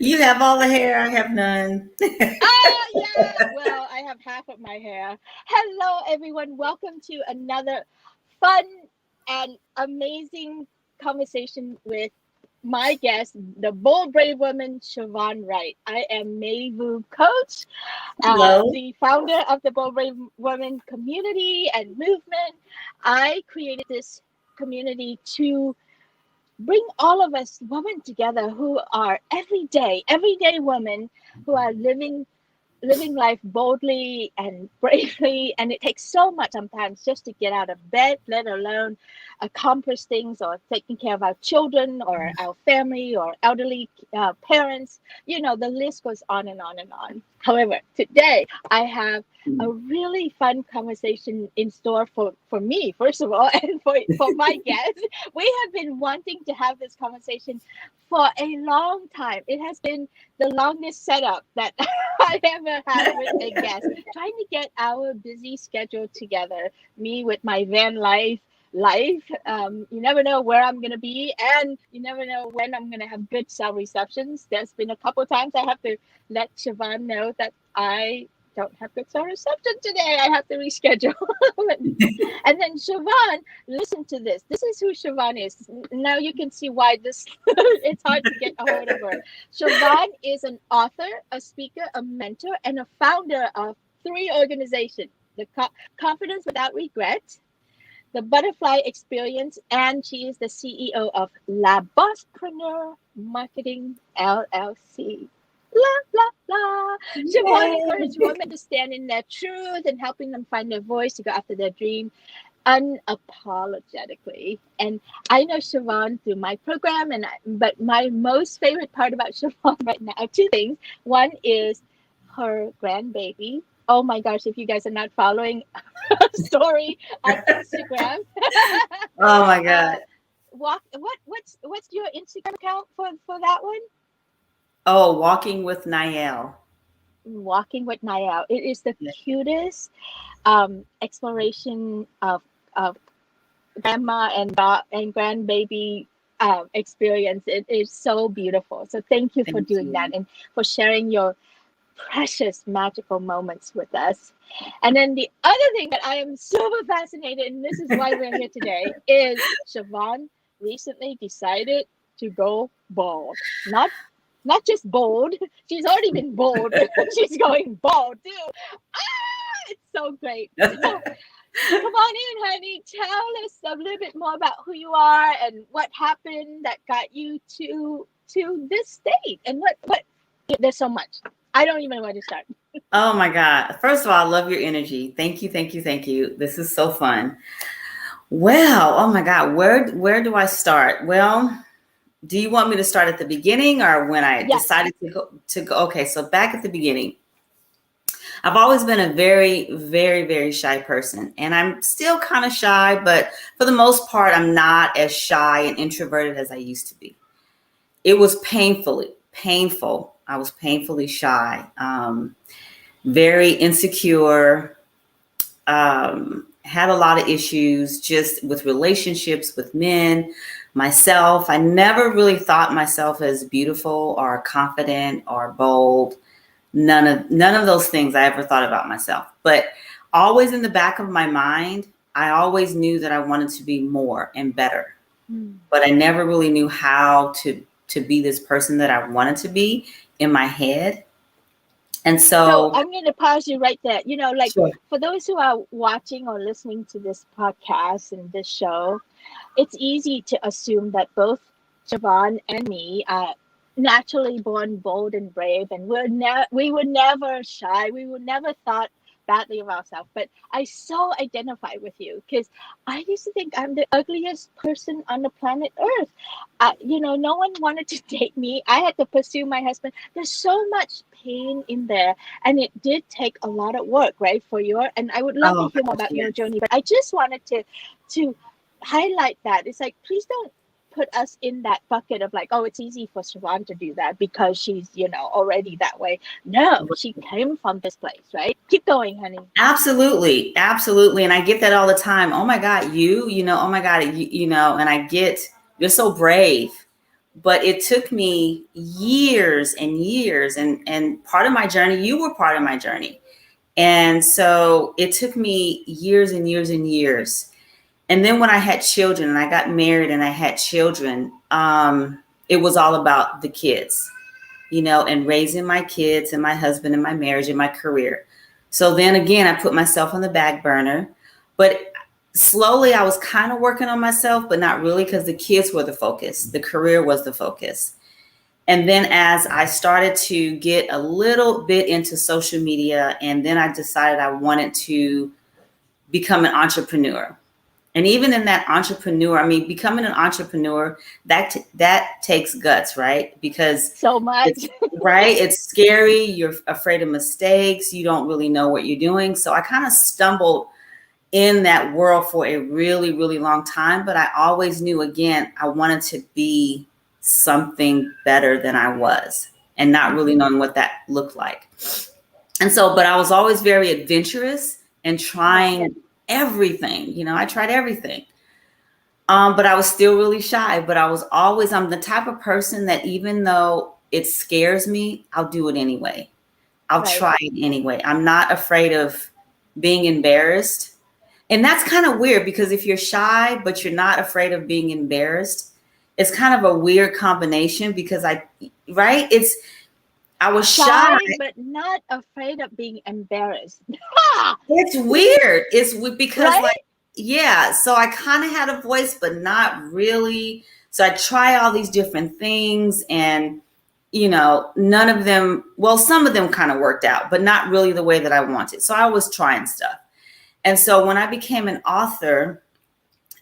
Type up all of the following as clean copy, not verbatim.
You have all the hair. I have none. Yeah. Well, I have half of my hair. Hello, everyone. Welcome to another fun and amazing conversation with my guest, the bold, brave woman, Shurvone Wright. I am Mai Vu Coach, Hello. the founder of the Bold, Brave Woman community and movement. I created this community to bring all of us women together who are everyday women who are living life boldly and bravely, and it takes so much sometimes just to get out of bed, let alone accomplish things or taking care of our children or our family or elderly parents. The list goes on and on and on. However, today I have a really fun conversation in store for me, first of all, and for my guests. We have been wanting to have this conversation for a long time. It has been the longest setup that I ever had with a guest, trying to get our busy schedule together. Me with my van life. You never know where I'm gonna be, and you never know when I'm gonna have good cell receptions. There's been a couple times I have to let Shurvone know that I don't have good cell reception today. I have to reschedule. And then Shurvone, listen to this. This is who Shurvone is. Now you can see why this it's hard to get a hold of her. Shurvone is an author, a speaker, a mentor, and a founder of 3 organizations: the Confidence Without Regret, the Butterfly Experience, and she is the CEO of BossPreneur Marketing LLC. La la la. Shurvone encourages women to stand in their truth and helping them find their voice to go after their dream unapologetically. And I know Shurvone through my program, but my most favorite part about Shurvone right now, 2 things. One is her grandbaby. Oh my gosh, if you guys are not following her story on Instagram. Oh my God. What's your Instagram account for that one? Oh, walking with Niall. Walking with Niall. It is the Yeah. cutest exploration of grandma and grandbaby experience. It is so beautiful. So thank you for Thank doing you. that and for sharing your precious magical moments with us. And then the other thing that I am super fascinated, and this is why we're here today, is Shurvone recently decided to go bald. Not just bold. She's already been bold. She's going bald too. It's so great. So come on in, honey. Tell us a little bit more about who you are and what happened that got you to this state. And what there's so much. I don't even know where to start. Oh my God. First of all, I love your energy. Thank you, thank you, thank you. This is so fun. Well, oh my God, where do I start? Well, do you want me to start at the beginning or when I Yes. decided to go? Okay, so back at the beginning. I've always been a very, very, very shy person, and I'm still kind of shy, but for the most part, I'm not as shy and introverted as I used to be. It was painful. I was painfully shy, very insecure, had a lot of issues just with relationships with men, myself. I never really thought myself as beautiful or confident or bold. None of those things I ever thought about myself. But always in the back of my mind, I always knew that I wanted to be more and better. But I never really knew how to be this person that I wanted to be in my head. And So so I'm going to pause you right there. Sure. For those who are watching or listening to this podcast and this show, it's easy to assume that both Shurvone and me are naturally born bold and brave, and we were never shy. We would never thought badly of ourselves. But I so identify with you because I used to think I'm the ugliest person on the planet Earth. No one wanted to date me. I had to pursue my husband. There's so much pain in there, and it did take a lot of work, right? And I would love to Oh, hear more about your yes. journey. But I just wanted to highlight that. It's like, please don't put us in that bucket of like, oh, it's easy for Shurvone to do that because she's, already that way. No, she came from this place, right? Keep going, honey. Absolutely. And I get that all the time. Oh my God, oh my God, and I get, you're so brave. but it took me years and years, and part of my journey, you were part of my journey. And so it took me years and years and years. And then when I had children and I got married and I had children, it was all about the kids, and raising my kids and my husband and my marriage and my career. So then again, I put myself on the back burner, but slowly I was kind of working on myself, but not really, because the kids were the focus. The career was the focus. And then as I started to get a little bit into social media, and then I decided I wanted to become an entrepreneur. And even in that entrepreneur, becoming an entrepreneur, that takes guts, right? Because so much, right? It's scary. You're afraid of mistakes. You don't really know what you're doing. So I kind of stumbled in that world for a really, really long time. But I always knew, again, I wanted to be something better than I was, and not really knowing what that looked like. And so, but I was always very adventurous and trying everything. I tried everything. But I was still really shy. But I'm the type of person that even though it scares me, I'll do it anyway. I'll try it anyway. I'm not afraid of being embarrassed. And that's kind of weird, because if you're shy, but you're not afraid of being embarrassed, it's kind of a weird combination, because I was shy, but not afraid of being embarrassed. It's weird. It's because so I kind of had a voice, but not really. So I try all these different things, and none of them, some of them kind of worked out, but not really the way that I wanted. So I was trying stuff. And so when I became an author,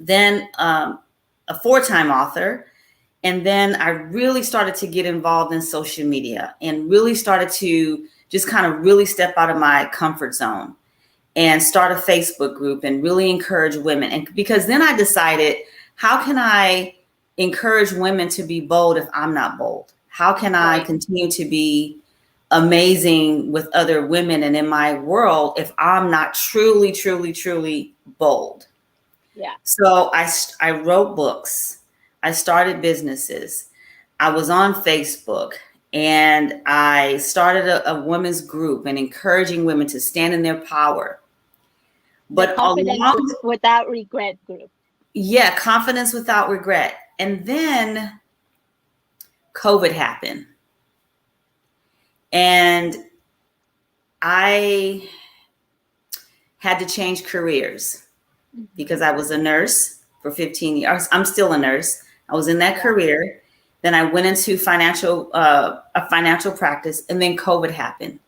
then a 4-time author, and then I really started to get involved in social media, and really started to just kind of really step out of my comfort zone and start a Facebook group and really encourage women. And because then I decided, how can I encourage women to be bold if I'm not bold? How can I continue to be amazing with other women and in my world if I'm not truly, truly, truly bold? Yeah. So I wrote books. I started businesses. I was on Facebook, and I started a women's group and encouraging women to stand in their power. But Confidence Without Regret group. Yeah, Confidence Without Regret. And then COVID happened. And I had to change careers, because I was a nurse for 15 years. I'm still a nurse. I was in that career. Then I went into a financial practice, and then COVID happened.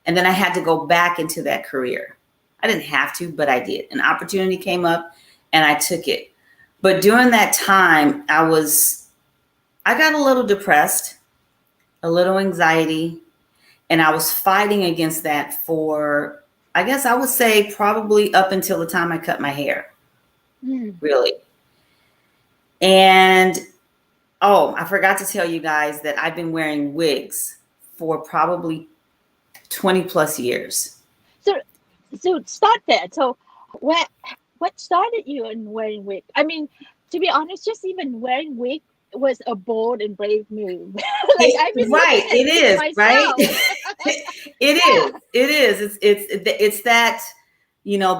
And then I had to go back into that career. I didn't have to, but I did. An opportunity came up, and I took it. But during that time, I got a little depressed, a little anxiety, and I was fighting against that for, I guess I would say, probably up until the time I cut my hair, really. And, I forgot to tell you guys that I've been wearing wigs for probably 20 plus years. So start there. So what started you in wearing wig? To be honest, just even wearing wig was a bold and brave move. It is, right? It is. It's that,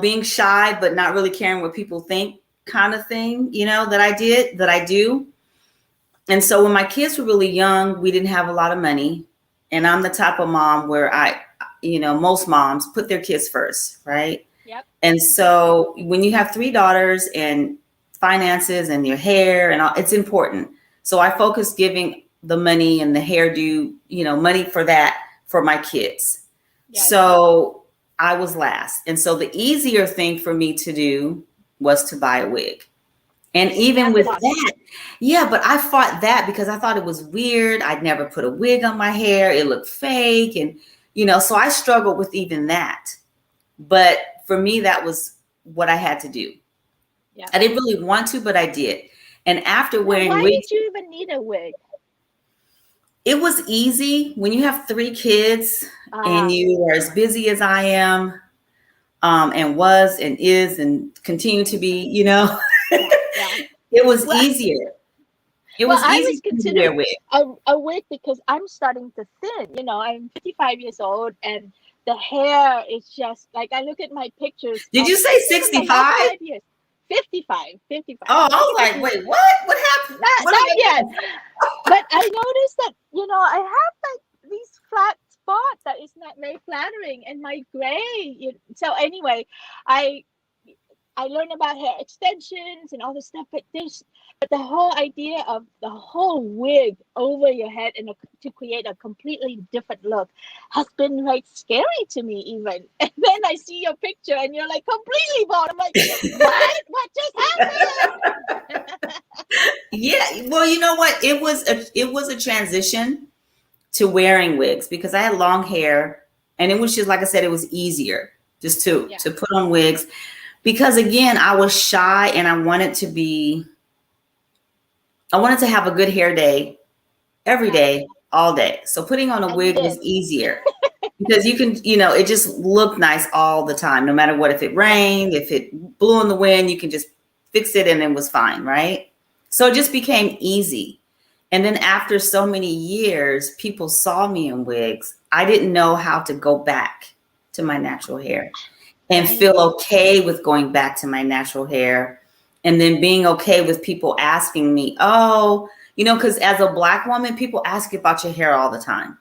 being shy, but not really caring what people think kind of thing, that I do. And so when my kids were really young, we didn't have a lot of money. And I'm the type of mom where most moms put their kids first, right? Yep. And so when you have 3 daughters and finances and your hair and all, it's important. So I focused giving the money and the hairdo, money for that for my kids. Yeah. So I was last. And so the easier thing for me to do was to buy a wig. And even with that, but I fought that because I thought it was weird. I'd never put a wig on my hair. It looked fake. And, so I struggled with even that. But for me, that was what I had to do. Yeah. I didn't really want to, but I did. And after wearing wigs, why did you even need a wig? It was easy when you have 3 kids and you are as busy as I am, and was and is and continue to be, It was easier. It Well, was I easy was for me to wear considered wig. a wig because I'm starting to thin. You know, I'm 55 years old, and the hair is just like, I look at my pictures Did of you say even the last 65? 5 years. 55, 55. Oh, I Look was at my like, pictures. wait, what? What happened? What Not am I yet. doing? But I noticed that, you know, I have like these flat spots that is not very flattering, and my gray. So anyway, I I learned about hair extensions and all this stuff, but the whole idea of the whole wig over your head to create a completely different look has been like scary to me even. And then I see your picture and you're like completely bald. I'm like, what? What just happened? Yeah, well, you know what? It was a transition to wearing wigs because I had long hair, and it was just like I said, it was easier just to Yeah. to put on wigs because again, I was shy and I wanted to have a good hair day every Yeah. day, all day. So putting on a And you wig did. was easier because you can, it just looked nice all the time, no matter what. If it Yeah. rained, if it blew in the wind, you can just fix it and it was fine, right? So it just became easy. And then after so many years, people saw me in wigs. I didn't know how to go back to my natural hair and Right. feel okay with going back to my natural hair. And then being okay with people asking me, oh, because as a Black woman, people ask you about your hair all the time.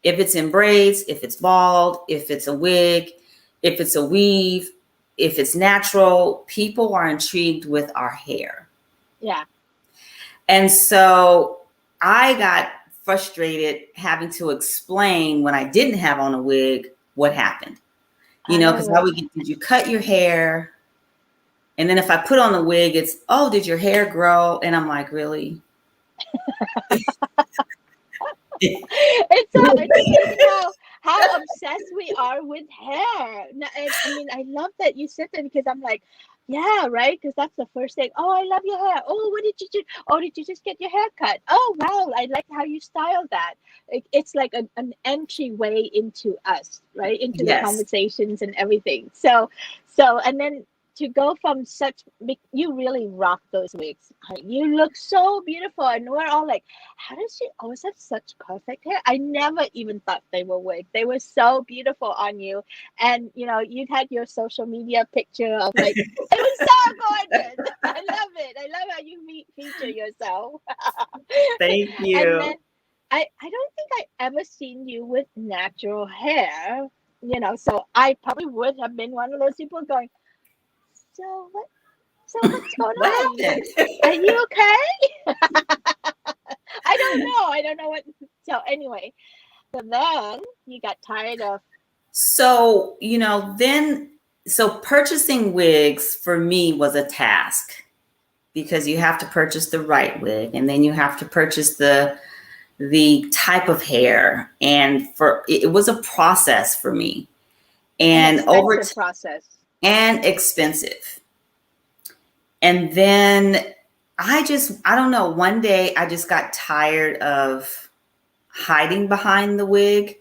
If it's in braids, if it's bald, if it's a wig, if it's a weave, if it's natural, people are intrigued with our hair. Yeah. And so I got frustrated having to explain when I didn't have on a wig what happened. Because I Oh. would get, did you cut your hair? And then if I put on the wig, it's, oh, did your hair grow? And I'm like, really? It's amazing how obsessed we are with hair. And I mean, I love that you said that because I'm like, yeah, right, because that's the first thing. Oh, I love your hair. Oh, what did you do? Oh, did you just get your hair cut? Oh, wow, I like how you styled that. It's like an entryway into us, right, into the Yes. conversations and everything. So and then to go from you really rock those wigs. You look so beautiful, and we're all like, how does she always have such perfect hair? I never even thought they were wigs. They were so beautiful on you. And you'd had your social media picture of like, it was so gorgeous. I love it. I love how you feature yourself. Thank And then you. I don't think I ever seen you with natural hair. So I probably would have been one of those people going, so what what's going What on? happened? Are you okay? I don't know what. So anyway, so then you got tired of. So, so purchasing wigs for me was a task because you have to purchase the right wig and then you have to purchase the type of hair. And it was a process for me An and expensive process. and expensive. And then I don't know, one day I just got tired of hiding behind the wig.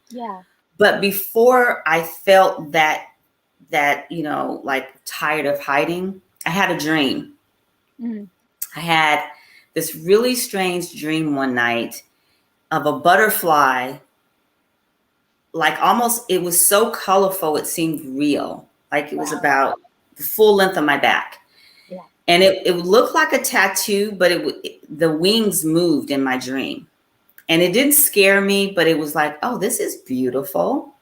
Yeah. But before I felt that, like tired of hiding, I had a dream. Mm. I had this really strange dream one night of a butterfly, like almost, it was so colorful, it seemed real. Like it was Wow. about the full length of my back. Yeah. And it looked like a tattoo, but the wings moved in my dream. And it didn't scare me, but it was like, oh, this is beautiful.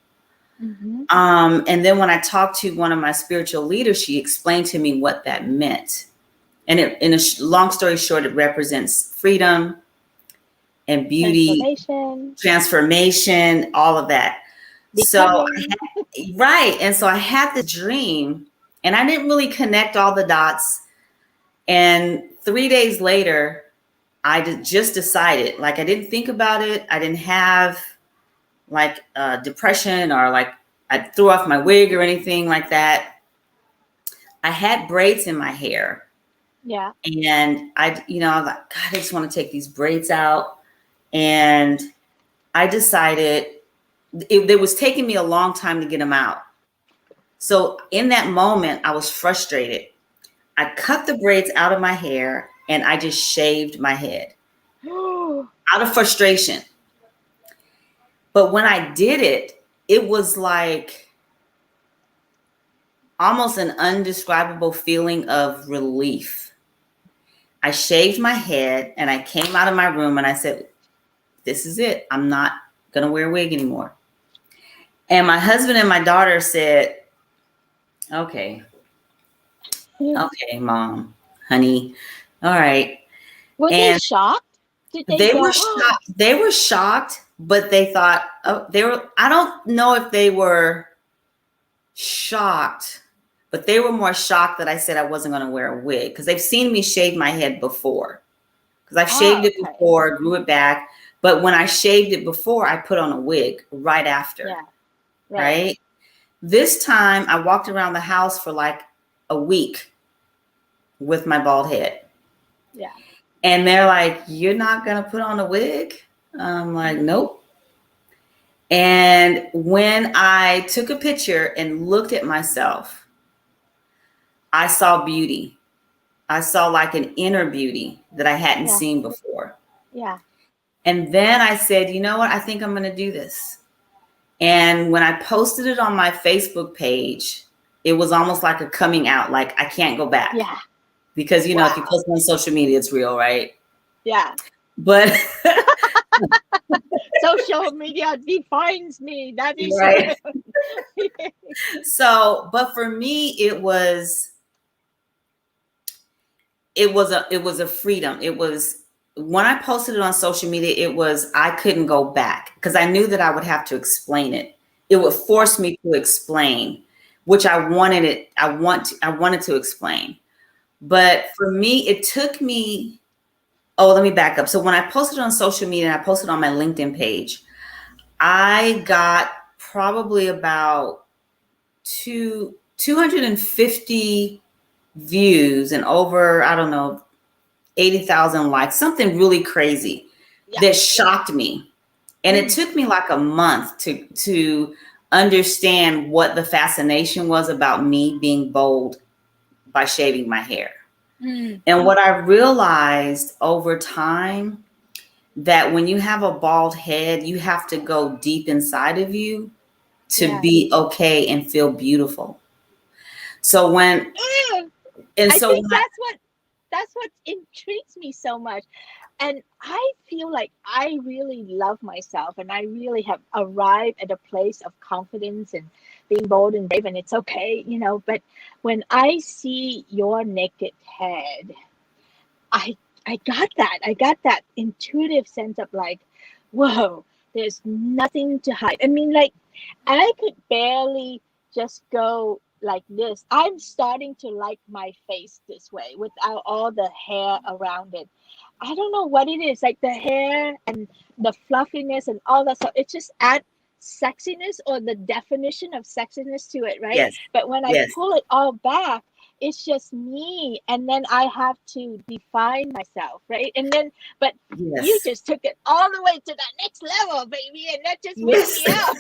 Mm-hmm. And then when I talked to one of my spiritual leaders, she explained to me what that meant. And in a long story short, it represents freedom and beauty, transformation, all of that. Becoming. Right. And so I had the dream and I didn't really connect all the dots. And 3 days later, I just decided, like, I didn't think about it. I didn't have like depression or like I threw off my wig or anything like that. I had braids in my hair. Yeah. And I was like, God, I just want to take these braids out. And I decided it was taking me a long time to get them out. So in that moment, I was frustrated. I cut the braids out of my hair and I just shaved my head out of frustration. But when I did it, it was like almost an indescribable feeling of relief. I shaved my head and I came out of my room and I said, this is it. I'm not going to wear a wig anymore. And my husband and my daughter said, okay, mom, honey. All right. Were they shocked? Did they go, were shocked. They were shocked, but they thought, I don't know if they were shocked, but they were more shocked that I said I wasn't going to wear a wig, because they've seen me shave my head before. Because I've shaved it before, grew it back. But when I shaved it before, I put on a wig right after. Yeah. Right? This time I walked around the house for like a week with my bald head. Yeah. And they're like, you're not going to put on a wig? I'm like, nope. And when I took a picture and looked at myself, I saw beauty. I saw like an inner beauty that I hadn't seen before. Yeah. And then I said, you know what? I think I'm going to do this. And when I posted it on my Facebook page, it was almost like a coming out, like I can't go back. Yeah. Because, you know, if you post on social media, it's real, right? Yeah. But social media defines me. That is right. So, but for me, it was a freedom. It was, when I posted it on social media, it was, I couldn't go back because I knew that I would have to explain it. It would force me to explain, which I wanted to explain. But for me, it took me, let me back up. So when I posted on social media and I posted on my LinkedIn page, I got probably about 250 views and over, I don't know, 80,000 likes, something really crazy that shocked me. And it took me like a month to understand what the fascination was about me being bold by shaving my hair. And what I realized over time, that when you have a bald head, you have to go deep inside of you to be okay and feel beautiful. So when, and so I think that's what intrigues me so much. And I feel like I really love myself and I really have arrived at a place of confidence and being bold and brave, and it's okay, you know. But when I see your naked head, I got that intuitive sense of like, whoa, there's nothing to hide. I mean, like, I could barely just go like this. I'm starting to like my face this way without all the hair around it. I don't know what it is, like the hair and the fluffiness and all that stuff. It just adds sexiness, or the definition of sexiness to it, right? yes, But when I pull it all back, it's just me, and then I have to define myself, right? And then, but you just took it all the way to that next level, baby, and that just wakes me up.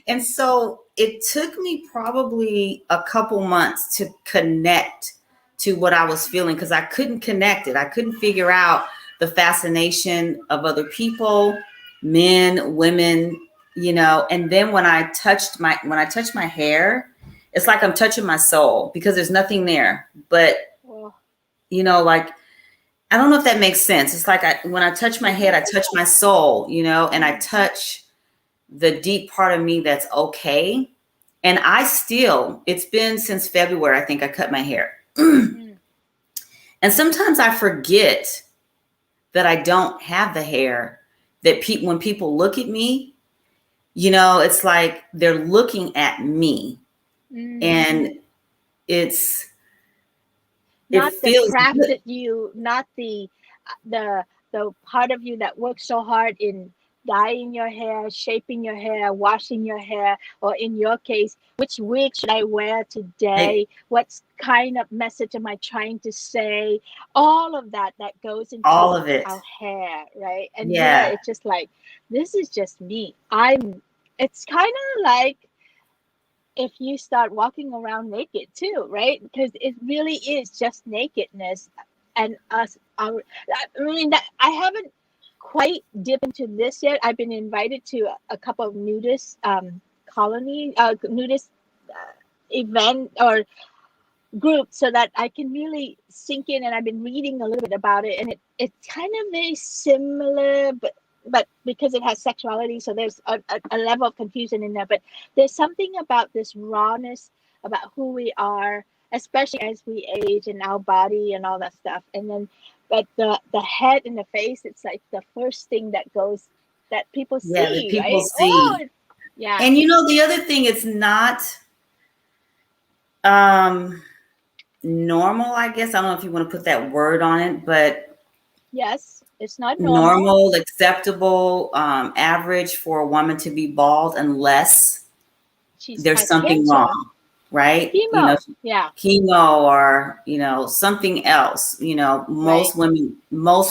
And so it took me probably a couple months to connect to what I was feeling, because I couldn't connect it. I couldn't figure out the fascination of other people, men, women, you know. And then when I touched my hair, it's like I'm touching my soul, because there's nothing there. But you know, like, I don't know if that makes sense. It's like when I touch my head, I touch my soul, you know, and I touch the deep part of me that's okay. And it's been since February, I think I cut my hair. And sometimes I forget that I don't have the hair, that when people look at me, you know, it's like they're looking at me. And it's not it the feels craft good. that you, not the part of you that works so hard in dyeing your hair, shaping your hair, washing your hair, or in your case, which wig should I wear today? What kind of message am I trying to say? All of that goes into all of it. Our hair, right? And it's just like, this is just me. It's kind of like if you start walking around naked too, right? Because it really is just nakedness and us. I mean, that I haven't quite dipped into this yet. I've been invited to a couple of nudist nudist event or group so that I can really sink in. And I've been reading a little bit about it, and it's kind of very similar, but because it has sexuality, so there's a level of confusion in there. But there's something about this rawness, about who we are, especially as we age and our body and all that stuff. And then, but the head and the face, it's like the first thing that goes that people Yeah, that see, people right? Oh, see. yeah. And the other thing, it's not normal, I guess. I don't know if you want to put that word on it, but Yes, it's not normal. normal, acceptable, average for a woman to be bald unless She there's has something cancer, wrong, right? chemo. Yeah, Chemo or, something else. right. Most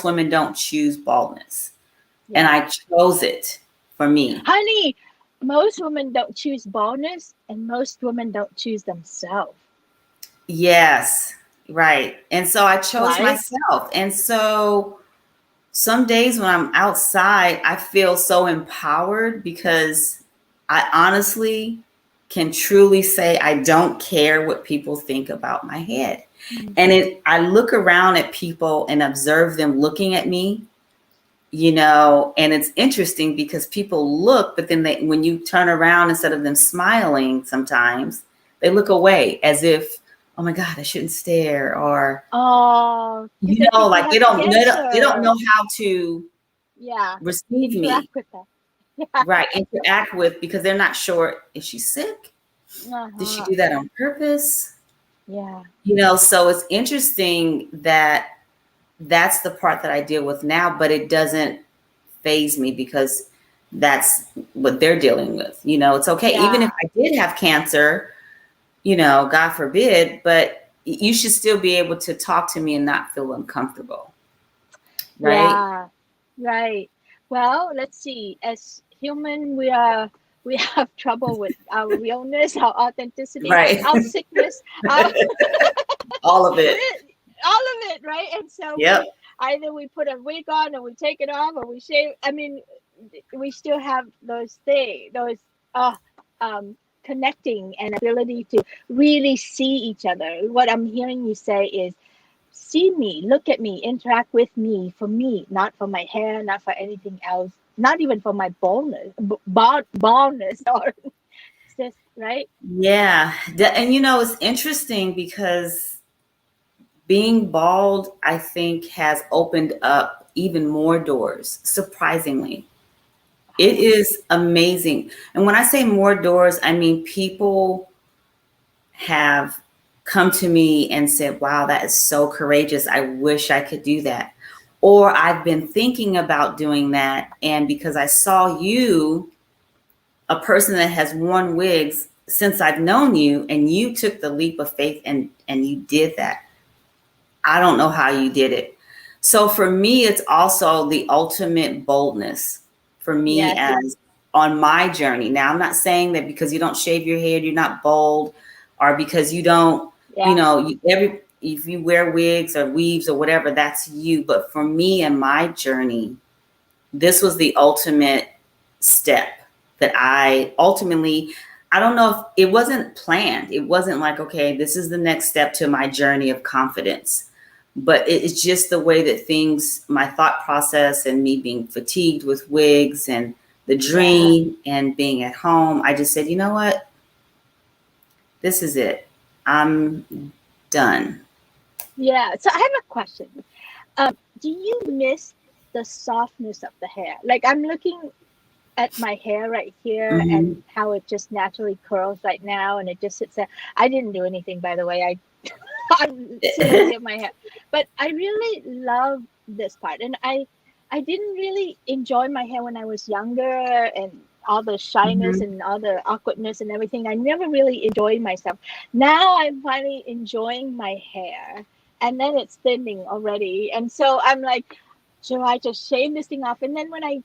women don't choose baldness. And Yeah. I chose it for me. Honey, most women don't choose baldness, and most women don't choose themselves. Yes, right. And so I chose Right? myself. And so some days when I'm outside, I feel so empowered because I honestly can truly say I don't care what people think about my head. Mm. And I look around at people and observe them looking at me, and it's interesting because people look, but then when you turn around, instead of them smiling, sometimes they look away as if, oh my God, I shouldn't stare, or Oh, because they think you like have they don't cancer. know how to Yeah. receive me, Interact with them. Yeah. right? Interact with, because they're not sure, is she sick? Did she Uh-huh. do that on purpose? Yeah. So it's interesting that that's the part that I deal with now, but it doesn't phase me because that's what they're dealing with. It's okay. Even Yeah. if I did have cancer, God forbid, but you should still be able to talk to me and not feel uncomfortable. Right? Yeah. Right. Well, let's see. As human, we have trouble with our realness, our authenticity, Right. our sickness, our All of it. all of it, right? And so Yep. we put a wig on, or we take it off, or we shave. I mean, we still have those things, those uh, connecting and ability to really see each other. What I'm hearing you say is, see me, look at me, interact with me, for me, not for my hair, not for anything else, not even for my baldness, baldness, or just right. Yeah. And it's interesting because being bald, I think, has opened up even more doors, surprisingly. It is amazing. And when I say more doors, I mean people have come to me and said, wow, that is so courageous. I wish I could do that. Or I've been thinking about doing that. And because I saw you, a person that has worn wigs since I've known you, and you took the leap of faith and you did that. I don't know how you did it. So for me, it's also the ultimate boldness for me Yes. as on my journey. Now, I'm not saying that because you don't shave your head, you're not bold, or because you don't, Yeah. if you wear wigs or weaves or whatever, that's you. But for me and my journey, this was the ultimate step that I don't know if it wasn't planned. It wasn't like, okay, this is the next step to my journey of confidence. But it's just the way that my thought process, and me being fatigued with wigs and the Yeah. dream and being at home, I just said, you know what? This is it. I'm done. Yeah. So I have a question. Do you miss the softness of the hair? Like, I'm looking at my hair right here Mhm. and how it just naturally curls right now, and it just sits there. I didn't do anything, by the way. I'm so lazy of my hair, but I really love this part, and I didn't really enjoy my hair when I was younger, and all the shyness Mhm. and all the awkwardness and everything. I never really enjoyed myself. Now I'm finally enjoying my hair, and then it's thinning already, and so I'm like, should I just shave this thing off? And then when I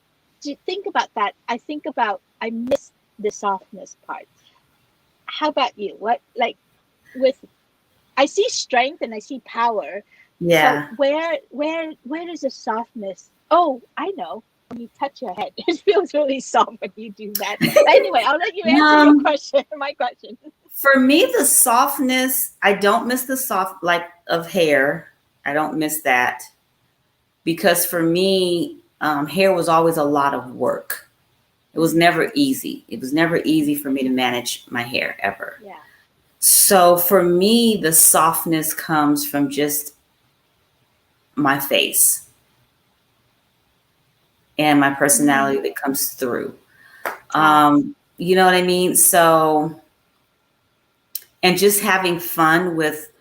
think about that, I think about, I miss the softness part. how about you? What, like, with, I see strength and I see power, but Yeah. where is the softness? Oh, I know. When you touch your head, it feels really soft when you do that. But anyway, I'll let you answer your question, my question. For me, the softness, I don't miss the soft like of hair. I don't miss that because for me, hair was always a lot of work. It was never easy. It was never easy for me to manage my hair ever. Yeah. So for me, the softness comes from just my face and my personality that comes through. You know what I mean? So, and just having fun with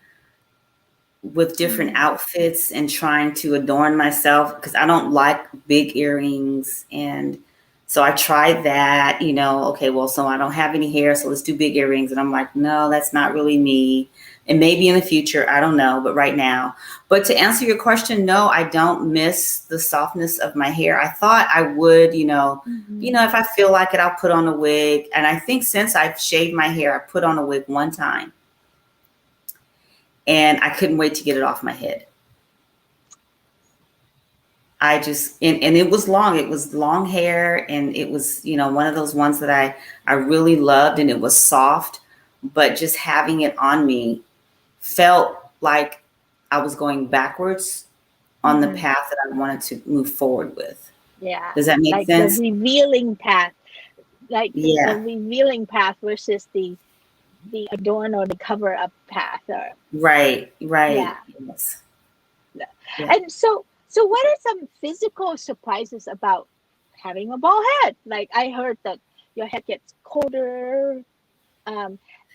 different outfits and trying to adorn myself because I don't like big earrings. And so I tried that, you know, okay, well, so I don't have any hair, so let's do big earrings. And I'm like, no, that's not really me. And maybe in the future, I don't know, but right now. But to answer your question, no, I don't miss the softness of my hair. I thought I would, if I feel like it, I'll put on a wig. And I think since I've shaved my hair, I put on a wig one time. And I couldn't wait to get it off my head. I just, and it was long. It was long hair. And it was, one of those ones that I really loved, and it was soft, but just having it on me felt like I was going backwards on the path that I wanted to move forward with. Yeah. Does that make like sense? The revealing path, Yeah. the revealing path versus the adorn or the cover up path. Or Right. yeah. Yes. Yeah. Yeah. And so what are some physical surprises about having a bald head? Like, I heard that your head gets colder,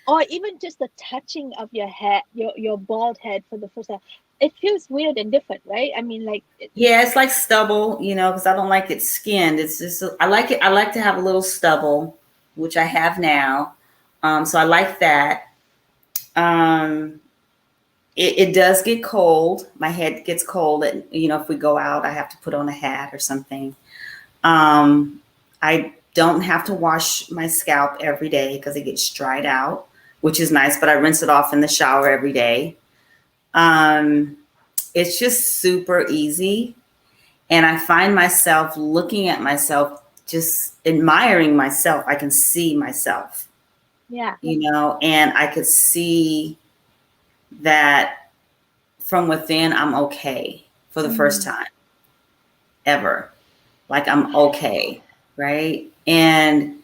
or even just the touching of your head, your bald head for the first time. It feels weird and different, right? I mean, like, Yeah, it's like stubble, because I don't like it skinned. It's just, I like it. I like to have a little stubble, which I have now. So I like that. It does get cold. My head gets cold. And, if we go out, I have to put on a hat or something. I don't have to wash my scalp every day because it gets dried out, which is nice, but I rinse it off in the shower every day. It's just super easy. And I find myself looking at myself, just admiring myself. I can see myself, yeah. And I could see that from within, I'm okay for the first time ever. Like, I'm okay. Right. And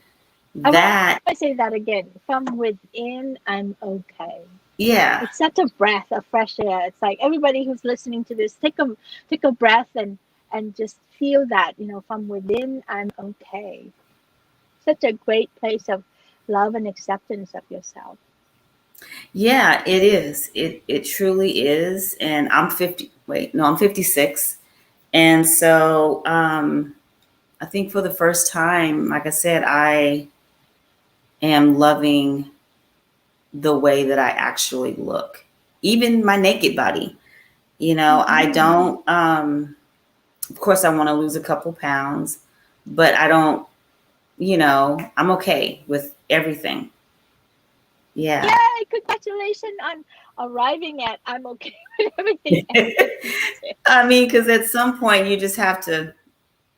that, I say that again. From within, I'm okay. yeah. It's such a breath of fresh air. It's like, everybody who's listening to this, take a breath and just feel that, from within, I'm okay. Such a great place of love and acceptance of yourself. Yeah, it is. It truly is. And I'm 56. And so I think for the first time, like I said, I am loving the way that I actually look, even my naked body. I don't, of course, I want to lose a couple pounds, but I don't, I'm okay with everything. Yeah. Yay, congratulations on arriving at I'm okay with everything. I mean, because at some point you just have to,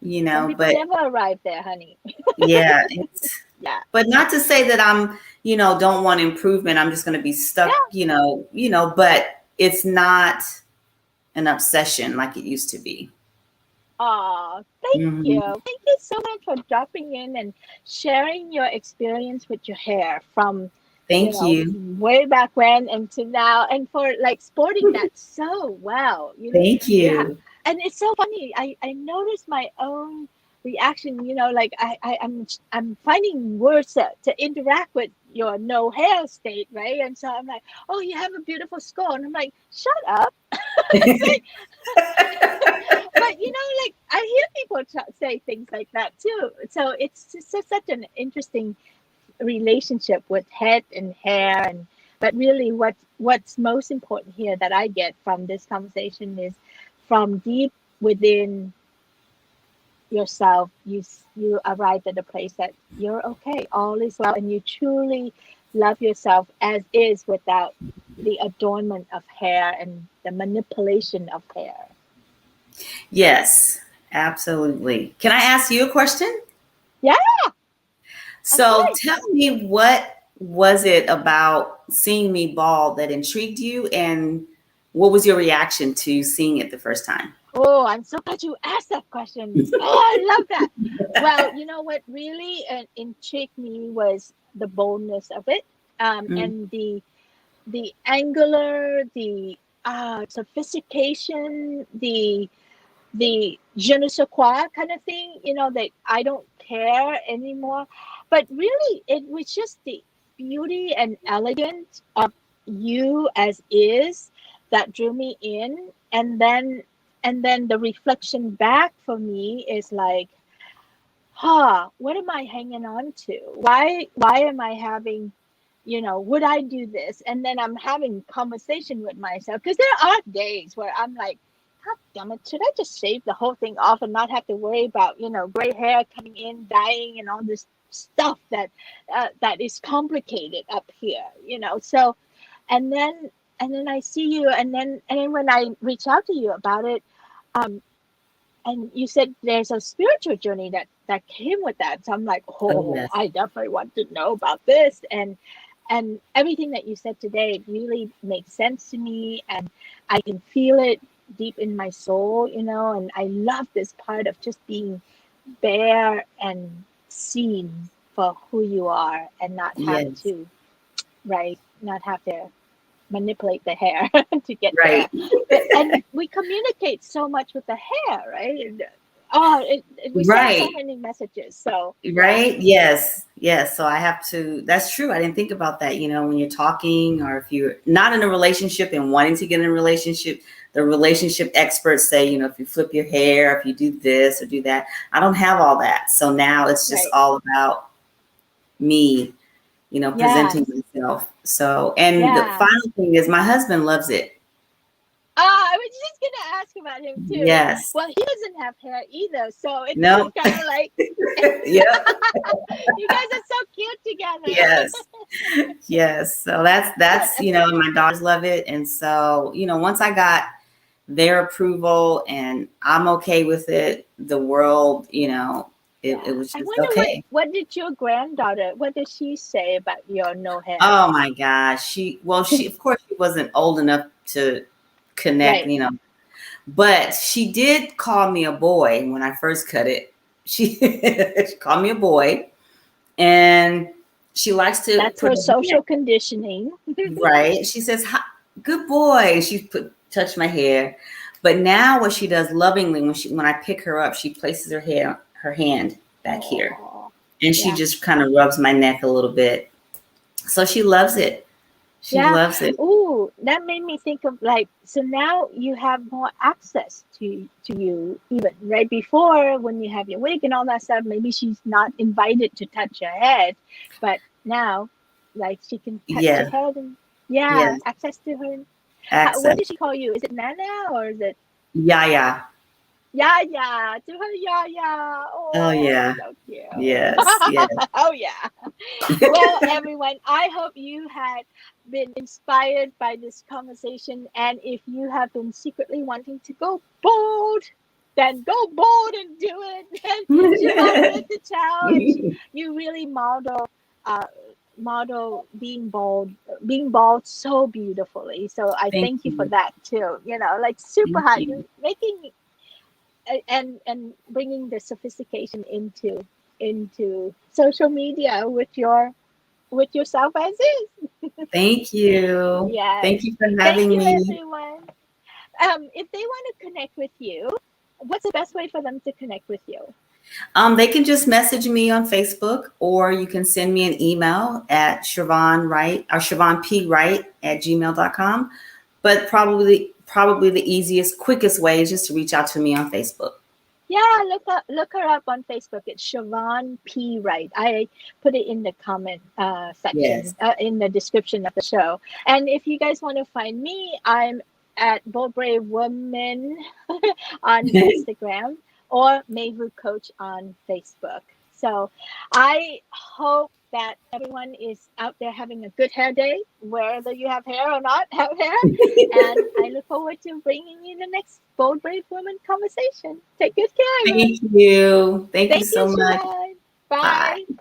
but never arrive there, honey. yeah, Yeah. but not to say that I'm, don't want improvement. I'm just going to be stuck, but it's not an obsession like it used to be. Oh, thank you. Thank you so much for dropping in and sharing your experience with your hair from Thank you. way back when and to now, and for like sporting that so well. Thank you. Yeah. And it's so funny. I noticed my own reaction. Like I'm finding words to interact with your no hair state, right? And so I'm like, oh, you have a beautiful skull, and I'm like, shut up. But like, I hear people say things like that too. So it's just such an interesting relationship with head and hair. And but really, what's most important here that I get from this conversation is, from deep within yourself, you arrived at a place that you're okay, all is well, and you truly love yourself as is without the adornment of hair and the manipulation of hair. Yes, absolutely. Can I ask you a question? Yeah, of So course. tell me, what was it about seeing me bald that intrigued you, and what was your reaction to seeing it the first time? Oh, I'm so glad you asked that question. Oh, I love that. Well, you know what really intrigued me was the boldness of it, Mm, and the angular, the sophistication, the je ne sais quoi kind of thing, that I don't care anymore. But really, it was just the beauty and elegance of you as is that drew me in. And then the reflection back for me is like, what am I hanging on to? Why am I having, would I do this? And then I'm having conversation with myself, because there are days where I'm like, God damn it, should I just shave the whole thing off and not have to worry about, gray hair coming in, dying, and all this stuff that is complicated up here, So, and then I see you, and then when I reach out to you about it, um, and you said there's a spiritual journey that came with that. So I'm like, oh oh, yes, I definitely want to know about this. And everything that you said today really makes sense to me, and I can feel it deep in my soul, and I love this part of just being bare and seen for who you are, and not have yes, to, right, not have to manipulate the hair to get right, there. And we communicate so much with the hair, right? We send so right. many messages. So yeah, Right? Yes. Yes. So I have to, that's true. I didn't think about that. When you're talking, or if you're not in a relationship and wanting to get in a relationship, the relationship experts say, if you flip your hair, if you do this or do that. I don't have all that. So now it's just right. all about me, presenting Yes. myself. So, and the Yeah. final thing is my husband loves it. I was just gonna ask about him too. Yes. Well, he doesn't have hair either, so it's just No. kind of like Yep. you guys are so cute together. Yes. Yes. So that's my daughters love it. And so, once I got their approval and I'm okay with it, the world, it Yeah. was I just wonder what okay. what did your granddaughter, what did she say about your no hair? Oh my gosh. She of course she wasn't old enough to connect, Right. but she did call me a boy when I first cut it. She called me a boy, and she likes to That's put her her hand. social conditioning. Right. She says, "Hi, good boy." And she touched my hair. But now what she does lovingly, when I pick her up, she places her hand back here, Oh, and she yeah. just kind of rubs my neck a little bit. So she loves it. She Yeah. loves it. Ooh, that made me think of, like, so now you have more access to you, even right before, when you have your wig and all that stuff, maybe she's not invited to touch your head, but now, like, she can touch your Yeah. head, and yeah, Yes. access to her. What Access. did she call you? Is it Nana, or is it Yeah. Yeah. Yaya? To her, Yaya. Oh Oh, yeah. so cute. Yes. Yes. Oh yeah. Well, everyone, I hope you had been inspired by this conversation. And if you have been secretly wanting to go bold, then go bold and do it. And Shurvone lived to tell, and you really uh, model being bald so beautifully. So I Thank thank you for you. that too. Like super Thank hot. you. You're making and bringing the sophistication into social media with yourself as is. Thank you. Thank Yes. you for Thank having you, me. everyone. If they want to connect with you, what's the best way for them to connect with you? They can just message me on Facebook, or you can send me an email at Shurvone Wright or ShurvonePWright at gmail.com. But probably the easiest, quickest way is just to reach out to me on Facebook. Yeah, look her up on Facebook. It's Shurvone P. Wright. I put it in the comment Yes. section, in the description of the show. And if you guys want to find me, I'm at Bold Brave Woman on Instagram, or Mai Vu Coach on Facebook. So I hope that everyone is out there having a good hair day, whether you have hair or not have hair. And I look forward to bringing you the next Bold Brave Woman conversation. Take good care, everyone. Thank you. Thank you Thank you, so much. Shurvone. Bye. Bye.